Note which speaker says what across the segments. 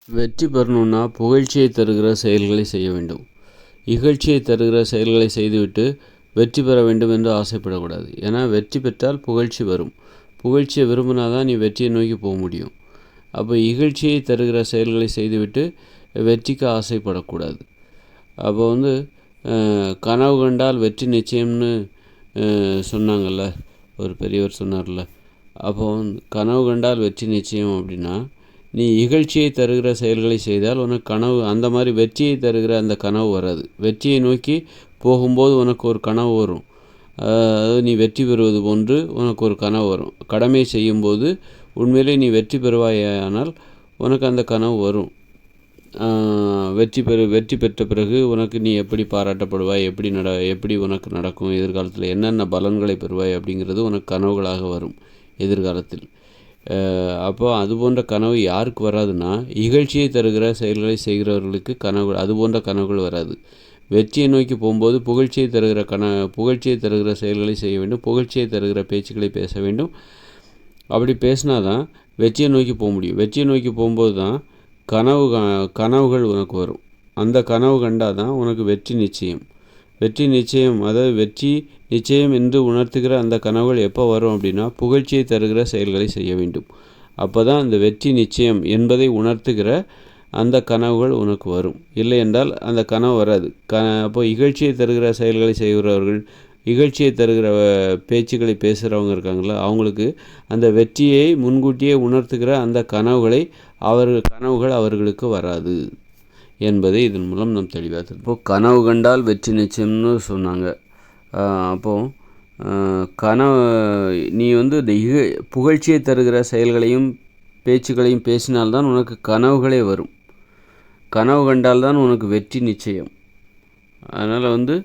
Speaker 1: வெற்றி பெறணும்னா புகழ்ச்சியை தருகிற செயல்களை செய்ய வேண்டும். இகழ்ச்சியை தருகிற செயல்களை செய்துவிட்டு வெற்றி பெற வேண்டும் என்று ஆசைப்படக்கூடாது. ஏன்னா வெற்றி பெற்றால் புகழ்ச்சி வரும். புகழ்ச்சியை விரும்பினா தான் நீ வெற்றியை நோக்கி போக முடியும். அப்போ இகழ்ச்சியை தருகிற செயல்களை செய்துவிட்டு வெற்றிக்கு ஆசைப்படக்கூடாது. அப்போ கனவு கண்டால் வெற்றி நிச்சயம்னு சொன்னாங்கள்ல, ஒரு பெரியவர் சொன்னார்ல. அப்போ கனவு கண்டால் வெற்றி நிச்சயம் அப்படின்னா, நீ இகழ்ச்சியை தருகிற செயல்களை செய்தால் உனக்கு கனவு அந்த மாதிரி வெற்றியை தருகிற அந்த கனவு வராது. வெற்றியை நோக்கி போகும்போது உனக்கு ஒரு கனவு வரும். அதாவது நீ வெற்றி பெறுவது போன்று உனக்கு ஒரு கனவு வரும். கடமை செய்யும்போது உண்மையிலே நீ வெற்றி பெறுவாயானால் உனக்கு அந்த கனவு வரும். வெற்றி பெற்ற பிறகு உனக்கு நீ எப்படி பாராட்டப்படுவாய், எப்படி உனக்கு நடக்கும், எதிர்காலத்தில் என்னென்ன பலன்களை பெறுவாய் அப்படிங்கிறது உனக்கு கனவுகளாக வரும் எதிர்காலத்தில். அப்போ அது போன்ற கனவு யாருக்கு வராதுன்னா, இகழ்ச்சியை தருகிற செயல்களை செய்கிறவர்களுக்கு அது போன்ற கனவுகள் வராது. வெற்றியை நோக்கி போகும்போது புகழ்ச்சியை தருகிற செயல்களை செய்ய வேண்டும். புகழ்ச்சியை தருகிற பேச்சுக்களை பேச வேண்டும். அப்படி பேசினா தான் வெற்றியை நோக்கி போக முடியும். வெற்றியை நோக்கி போகும்போது தான் கனவுகள் உனக்கு வரும். அந்த கனவு கண்டால் தான் உனக்கு வெற்றி நிச்சயம். அதாவது வெற்றி நிச்சயம் என்று உணர்த்துகிற அந்த கனவுகள் எப்போ வரும் அப்படின்னா, புகழ்ச்சியை தருகிற செயல்களை செய்ய வேண்டும். அப்போ தான் அந்த வெற்றி நிச்சயம் என்பதை உணர்த்துகிற அந்த கனவுகள் உனக்கு வரும். இல்லை என்றால் அந்த கனவு வராது. அப்போ இகழ்ச்சியை தருகிற செயல்களை செய்கிறவர்கள், இகழ்ச்சியை தருகிற பேச்சுக்களை பேசுகிறவங்க இருக்காங்களா, அவங்களுக்கு அந்த வெற்றியை முன்கூட்டியே உணர்த்துகிற அந்த கனவுகள் அவர்களுக்கு வராது என்பதை இதன் மூலம் நாம் தெளிவாக தெரியும். இப்போது கனவு கண்டால் வெற்றி நிச்சயம்னு சொன்னாங்க. அப்போது நீ இந்த புகழ்ச்சியை தருகிற செயல்களையும் பேச்சுக்களையும் பேசினால்தான் உனக்கு கனவுகளே வரும். கனவு கண்டால் தான் உனக்கு வெற்றி நிச்சயம். அதனால்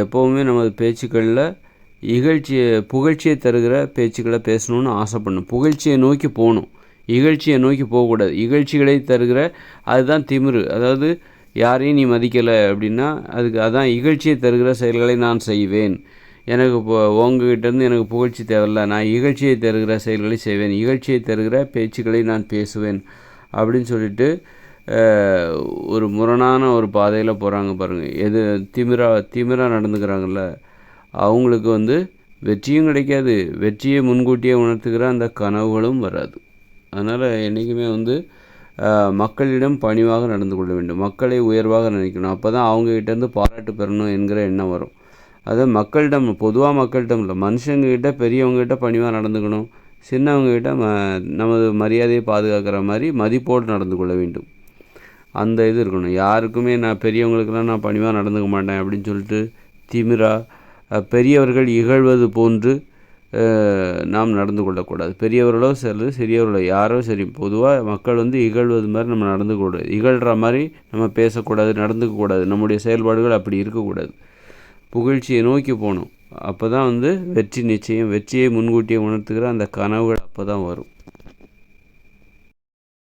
Speaker 1: எப்போவுமே நமது பேச்சுக்களில் புகழ்ச்சியை தருகிற பேச்சுக்களை பேசணுன்னு ஆசைப்படணும். புகழ்ச்சியை நோக்கி போகணும், இகழ்ச்சியை நோக்கி போகக்கூடாது. இகழ்ச்சிகளை தருகிற அதுதான் திமிரு. அதாவது யாரையும் நீ மதிக்கலை அப்படின்னா அதான் இகழ்ச்சியை தருகிற செயல்களை நான் செய்வேன். எனக்கு உங்ககிட்டேருந்து எனக்கு புகழ்ச்சி தேவையில்லை, நான் இகழ்ச்சியை தருகிற செயல்களை செய்வேன், இகழ்ச்சியை தருகிற பேச்சுக்களை நான் பேசுவேன் அப்படின்னு சொல்லிட்டு ஒரு முரணான ஒரு பாதையில் போகிறாங்க பாருங்கள். திமிராக நடந்துக்கிறாங்கல்ல, அவங்களுக்கு வெற்றியும் கிடைக்காது. வெற்றியை முன்கூட்டியே உணர்த்துகிற அந்த கனவுகளும் வராது. அதனால் என்றைக்குமே மக்களிடம் பணிவாக நடந்து கொள்ள வேண்டும். மக்களை உயர்வாக நினைக்கணும். அப்போ தான் அவங்ககிட்டேருந்து பாராட்டு பெறணும் என்கிற எண்ணம் வரும். அதை பொதுவாக மக்கள்கிட்ட இல்லை, மனுஷங்கக்கிட்ட பெரியவங்ககிட்ட பணிவாக நடந்துக்கணும். சின்னவங்ககிட்ட நமது மரியாதையை பாதுகாக்கிற மாதிரி மதிப்போடு நடந்து கொள்ள வேண்டும். அந்த இது இருக்கணும். யாருக்குமே நான் பெரியவங்களுக்கெல்லாம் நான் பணிவாக நடந்துக்க மாட்டேன் அப்படின்னு சொல்லிட்டு பெரியவர்கள் இகழ்வது போன்று நாம் நடந்து கொள்ளக்கூடாது. பெரியவர்களோ சரி, சிறியவர்களோ யாரோ சரி, பொதுவாக மக்கள் இகழ்வது மாதிரி நம்ம நடந்துக்கூடாது. இகழ்கிற மாதிரி நம்ம பேசக்கூடாது, நடந்துக்கக்கூடாது. நம்முடைய செயல்பாடுகள் அப்படி இருக்கக்கூடாது. புகழ்ச்சியை நோக்கி போகணும். அப்போ தான் வெற்றி நிச்சயம். வெற்றியை முன்கூட்டியே உணர்த்துகிற அந்த கனவுகள் அப்போ தான் வரும்.